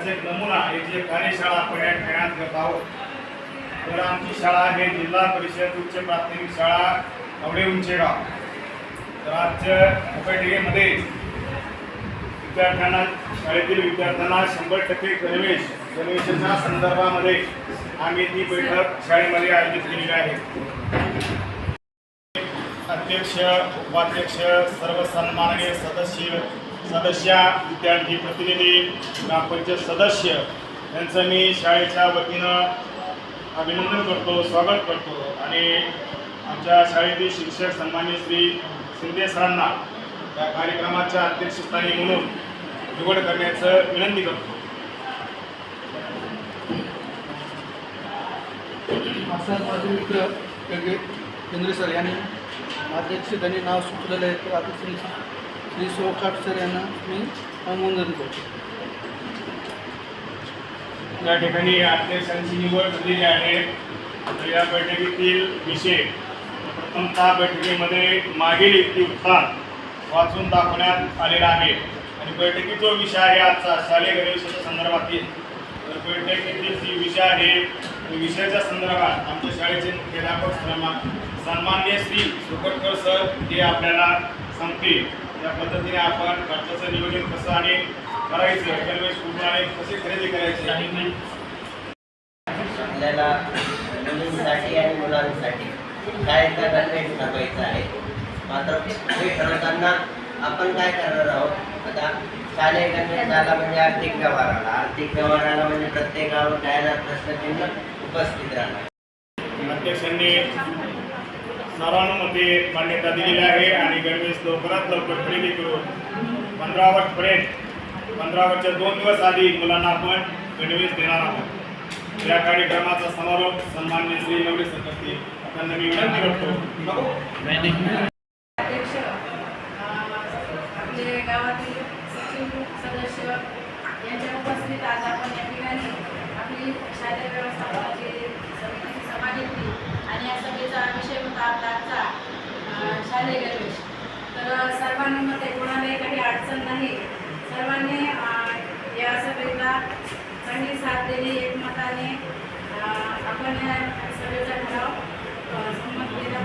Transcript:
त्याचा एक नमुना एक जे कार्यशाळा आपण या ठिकाणी करत आहोत. तर आमची शाळा आहे जिल्हा परिषद उच्च प्राथमिक शाळा आवडे उंचेगाव. तर आजच्या बैठकीमध्ये विद्यार्थ्यांना शाळेतील विद्यार्थ्यांना 100% गणवेशाच्या संदर्भामध्ये आम्ही ती बैठक शाळेमध्ये आयोजित केलेली आहे. अध्यक्ष उपाध्यक्ष सर्व सन्माननीय सदस्य विद्यार्थी प्रतिनिधी ग्रामपंचायत सदस्य यांचं मी शाळेच्या वतीनं अभिनंदन करतो, स्वागत करतो आणि आमच्या शाळेतील शिक्षक सन्माननीय श्री शिंदे सरांना या कार्यक्रमाच्या अध्यक्षस्थानी म्हणून निवड करण्याचं विनंती करतो. असं माझे मित्र केंद्रे सर यांनी अध्यक्ष त्यांनी नाव सुचलेलं आहे. तर आता श्री सोकाट सर यांना मी अनुमोदन करतो. या ठिकाणी अध्यक्षांची निवड झालेली आहे. तर या बैठकीतील विषय प्रथमतः बैठकीमध्ये मागील इतिवृत्तांत वाचून दाखवण्यात आलेला आहे आणि बैठकीत जो विषय आहे आजचा शालेय गणवेशाच्या संदर्भातील, तर बैठकीतील जी विषय आहे विषयाच्या संदर्भात आमच्या शाळेचे मुख्याध्यापक सन्माननीय श्री सोकटकर सर हे आपल्याला सांगतील. या पद्धतीने आपण खर्चाचं नियोजन कसं आणि करायचं, गणवेश कुठून आणि कसे खरेदी करायचे आपल्याला मुलींसाठी आणि मुलांसाठी शाळेचा गणवेश ठरवायचा आहे. मात्र हे ठरवताना आपण काय करणार आहोत, आता शालेय गणवेश झाला म्हणजे आर्थिक व्यवहाराला म्हणजे प्रत्येकावर काय ना प्रश्नचिन्ह उपस्थित राहणार. अध्यक्षांनी सर्वानुमते मान्यता दिलेली आहे आणि गणवेश लवकरात लवकर खरेदी करून 15 ऑगस्टपर्यंत 15 ऑगस्टच्या 2 दिवस आधी मुलांना आपण गणवेश देणार आहोत. या कार्यक्रमाचा समारोप सन्माननीय श्री नवरे सर करतील. त्यांना मी विनंती करतो. अध्यक्ष आपले गावातील सचिव सदस्य यांच्या उपस्थितीत आज आपण या ठिकाणी आपली शालेय व्यवस्थापनाची समितीची सभा घेतली आणि या सभेचा विषय होता आपला आजचा शालेय गणवेश. तर सर्वांमध्ये कोणालाही काही अडचण नाही, सर्वांनी या सभेला चांगली साथ दिली. एकमताने आपण या सभेचा ठराव संमत केला.